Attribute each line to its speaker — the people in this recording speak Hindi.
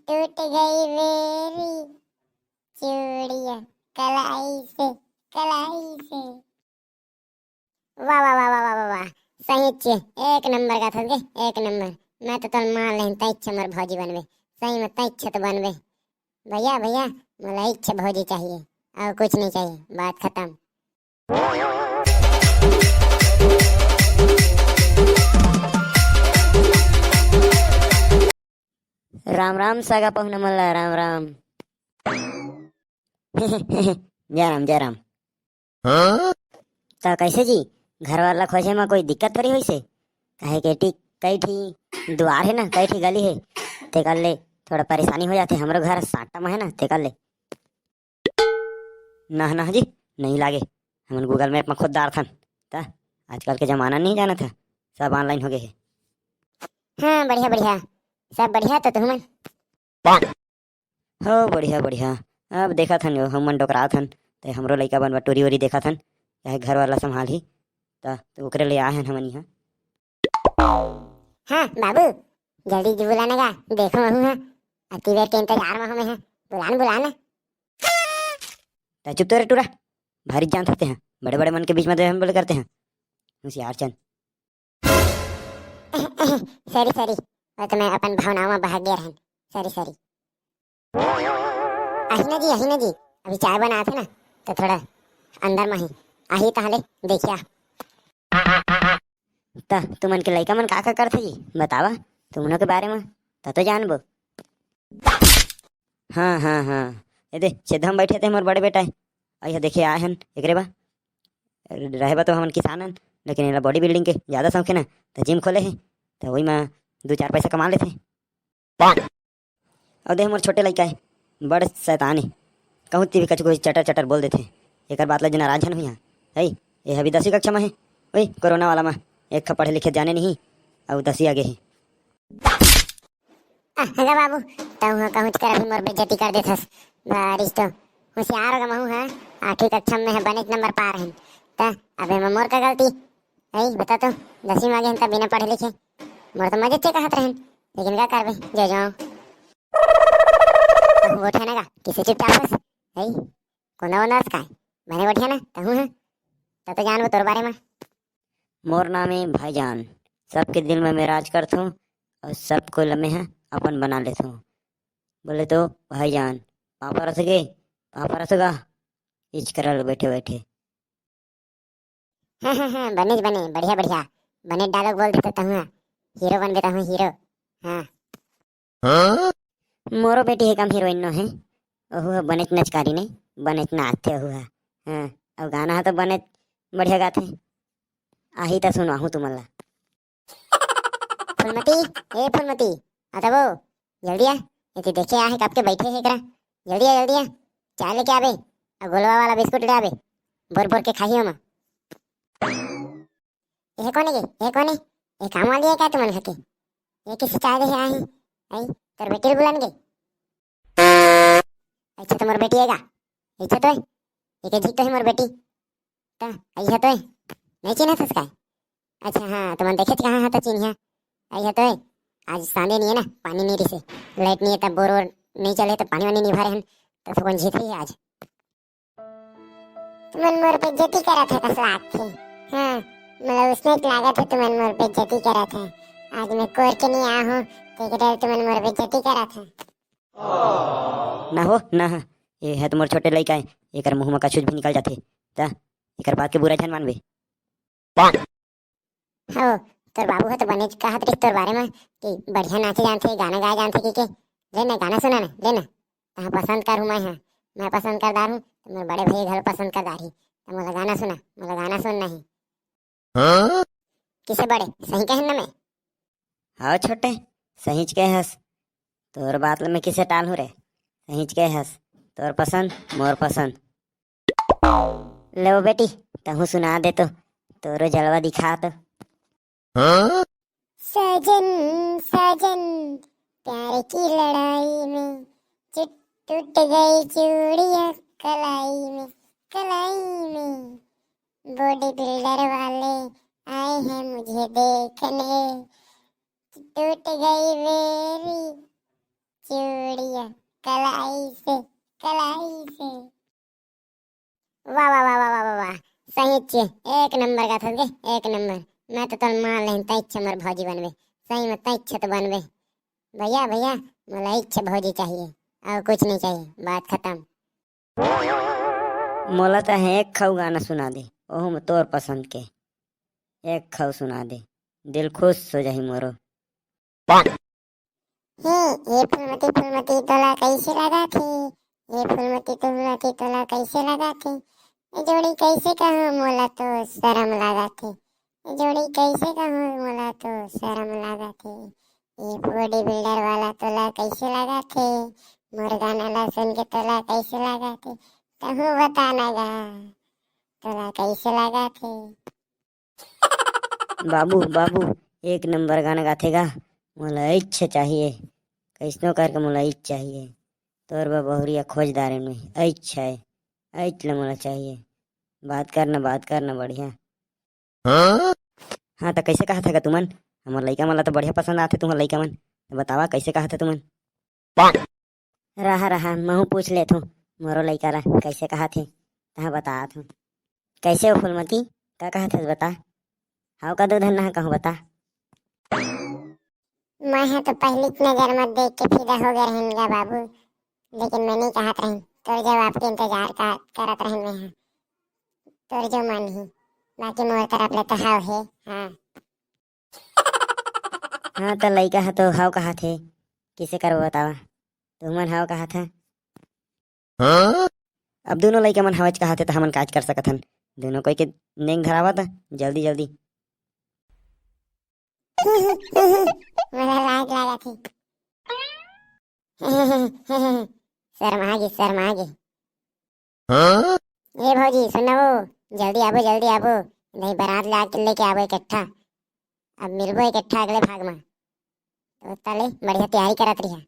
Speaker 1: टूट गई मेरी चूड़ियां कलाई से कलाई से। वाह वाह वाह वाह वाह वाह वाह, सही छे, एक नंबर का था गे, एक नंबर। मैं तो तल मान लें तई इच्छा मोर भौजी बनबे, सही में तई इच्छा तो बनबे। भैया भैया मला इच्छा भौजी चाहिए और कुछ नहीं चाहिए, बात खत्म।
Speaker 2: राम राम सागा पाहुणा मला राम राम. जय राम जय राम. तो कैसे जी घर वाला खोजे में कोई दिक्कत थोड़ी हुई से? काहे के टी कई ठी द्वार है ना, कई ठी गली है, ते कर ले थोड़ा परेशानी हो जाती है। हमरो घर साटा में है ना, ते कर ले। ना ना जी, नहीं लागे, हम गूगल मैप में खुद दार थन। ता आजकल के जमाना नहीं जाना था, सब ऑनलाइन हो गए है।
Speaker 1: हाँ बढ़िया बढ़िया, सब बढ़िया तो तुम।
Speaker 2: हो बढ़िया बढ़िया। अब देखा थन यो हम मन डोकरा थन, ते हमरो लइका बनवा टोरी वोरी देखा थन, चाहे घर वाला संभाल ही ता तो ओकरे ले आए हन हमन यहाँ।
Speaker 1: हाँ बाबू, जल्दी जी बुलाने का, देखो मैं हूँ, अति देर के इंतजार में हमें है, बुलाना बुलाना।
Speaker 2: ता चुप तो रे टूरा, भारी जान सकते हैं, बड़े बड़े मन के बीच में तो हम बोले करते हैं होशियार चंद।
Speaker 1: सॉरी सॉरी, वो तो मैं अपन भावनाओं में बह गया रहन, सॉरी सॉरी। अहिना जी अभी चाय बना थे ना, तो थोड़ा अंदर में ही आही ताले देखिया।
Speaker 2: ता तुमन के लइका मन का करथे जी, बतावा तुमनों के बारे में तो जानबो। हाँ हाँ हाँ, ये दे सीधा हम बैठे थे मोर बड़े बेटा, अइहा देखे आए हन एकरे बा। रहे बा तो हमन किसान हन, लेकिन एला बॉडी बिल्डिंग के ज्यादा शौक है ना, तो जिम खोले है, तो वही में दो चार पैसा कमा लेथे। और देख मोर छोटे लइका है, बड़ शैतान है, कहूँ भी कछु कुछ चटर चटर बोल देथे। एक बात ला जो नाराज हन हुई है, ये अभी 10वीं कक्षा में है, वही कोरोना वाला में एक पढ़े लिखे जाने नहीं, और 10वीं आगे है।
Speaker 1: अरे बाबू, कहूँ कहूँ कर अभी मोर बेइज्जती कर देथस, बारिश तो होशियार होगा महू है, 8वीं कक्षा में है, बने नंबर पा रहे हैं, ता अबे में मोर का गलती है बता तो। 10वीं में आ गए हैं, तब बिना पढ़े लिखे मोर तो मजे कहत रहन, लेकिन क्या करबे, जो जाओ वो उठाने का किसी चुपचाप बस है, कोना वो नर्स का है मैंने बैठिया ना, कहूँ है तो जानबो तोर बारे में।
Speaker 2: मोर नाम है भाईजान, सबके दिल में मैं राज करता हूँ, और सबको लम्हे हैं अपन बना लेता हूँ। बोले तो भाईजान, पापा रसोगे, पापा रसोगा, इच करल बैठे बैठे।
Speaker 1: हाँ हाँ हाँ, बने बने बढ़िया बढ़िया, बने डायलॉग बोल देते कहूँ, हीरो बन देता हूँ हीरो। हाँ
Speaker 2: मोरो बेटी है कम हीरोइन नो है, ओहु बने नचकारी नहीं, बने नाचते हुआ। हाँ, और गाना है तो बने बढ़िया गाते, आही तो सुनाहू तुम्हारा।
Speaker 1: फुलमती, ए फुलमती, आता वो जल्दी आ, ये देखे आ है कब के बैठे है करा, जल्दी आ चाय लेके आबे, और गोलवा वाला बिस्कुट ले आबे, बोर बोर के खाइयो में। ये कौन है ये कौन है, ये काम वाली है क्या तुमन घर के, ये किसी चाय दे आए हैं, आई तेरे बेटी को बुलाने गए। अच्छा तो मोर बेटी है का, अच्छा तो है, ये जी तो है मोर बेटी, ता आई है तो है, नहीं चिन्ह था इसका। अच्छा हाँ तुमन देखे कहाँ है तो चिन्ह आई है तो है। आज सांदे नहीं है ना, पानी नहीं रिसे, लाइट नहीं है, तब बोर वोर नहीं चले, तो पानी वानी नहीं भरे हैं, तो कौन जीत रही है आज। तुमन मोर पे जती करा था कस लाग थे, हाँ मतलब उसमें एक लागत है तुमन मोर पे जती करा था, आज मैं कोर के नहीं आया हूँ, तो एक डर तुमन मोर पे जती करा था।
Speaker 2: ना हो ना, ये है तुम्हारे छोटे लड़का है, एक मुंह में कछुच भी निकल जाते, ता एक बात के बुरा जान मानबे।
Speaker 1: हो तोर बाबू है तो बने कहत रही तोर बारे में कि बढ़िया नाचे जानते, गाना गाए जानते के ले ना गाना सुना ना, ले ना तहाँ पसंद कर हूँ मैं पसंद करदार हूँ, तो मेरे बड़े भैया घर पसंद करदार ही, तो मुझे गाना सुना, मुझे गाना सुनना ही। हाँ? किसे बड़े सही कहन ना मैं।
Speaker 2: हाँ छोटे, सहीच के हस, तोर बात ला मैं किसे टाल हूँ रे, सहीच के हस, तोर पसंद मोर पसंद। ले वो बेटी, तहू सुना दे तो, तोरो जलवा दिखा तो।
Speaker 1: हाँ? सजन सजन प्यार की लड़ाई में टूट गई चूड़ियां कलाई में बॉडी बिल्डर वाले आए हैं मुझे देखने, टूट गई मेरी चूड़ियां कलाई से कलाई से। वाह वाह वाह वाह वाह वाह वाह, सही चे एक नंबर का था गे, एक नंबर। मैं तो तन मान लें तई इच्छा मोर भौजी बनबे, सही में तई इच्छा तो बनबे। भैया भैया मला इच्छा भौजी चाहिए और कुछ नहीं चाहिए, बात खत्म।
Speaker 2: मोला तो है एक खाऊ गाना सुना दे, ओह में तोर पसंद के एक खाऊ सुना दे, दिल खुश हो जाही मोरो।
Speaker 1: हे ये फूलमती तोला कैसे लगा थे, ये फूलमती तोला कैसे लगा थे, ये जोड़ी कैसे कहूँ मोला तो शर्म लगा थे, ये जोड़ी कैसे कहूँ मोला तो शर्म लगा थे। ये बॉडी बिल्डर वाला तोला कैसे लगा थे, मोर गाना ला सुन के तोला कैसे लगा थे, कहूँ बताना गा तोला कैसे लगा थे।
Speaker 2: बाबू बाबू एक नंबर गाना गाथेगा, मोला इच्छा चाहिए, कैसनो करके मोला इच्छा चाहिए। तोर बा बहुरिया खोजदारे में इच्छा है, ऐच ले मोला चाहिए। बात करना बढ़िया। हाँ तो कैसे कहा था तुमन, हमार लइका मन ला तो बढ़िया पसंद आथे तुम्हार लइका मन, तो बतावा कैसे कहा था तुमन। रहा रहा महू पूछ ले थू मोरो लइका ला कैसे कहा थे, तहा बता थू। कैसे हो फूलमती, का कहा थे बता, हाउ का दूधन ना कहूँ बता।
Speaker 1: मैं तो पहली नजर में देख के फिदा हो गया रहेंगे बाबू, लेकिन मैं नहीं कहत रही, तोर जवाब के इंतजार करत रही मैं। हाँ तोर जो मन ही, बाकी मोर तरफ ले तो हाव है। हाँ
Speaker 2: हाँ तो लइका है तो हाउ कहा थे, किसे करो बतावा, तुमन हाउ कहा था। अब दोनों लइका मन हवच कहा थे तो हमन काज कर सकत हन, दोनों कोई के नेंग धरावा था जल्दी जल्दी।
Speaker 1: मुझे लाज लगा थी। शर्मा गई। ये भौजी सुनो, जल्दी आबो, नहीं बारात लेके आबो इकट्ठा, अब मिलबो इकट्ठा अगले भाग में, तो तले बढ़िया तैयारी करत रही।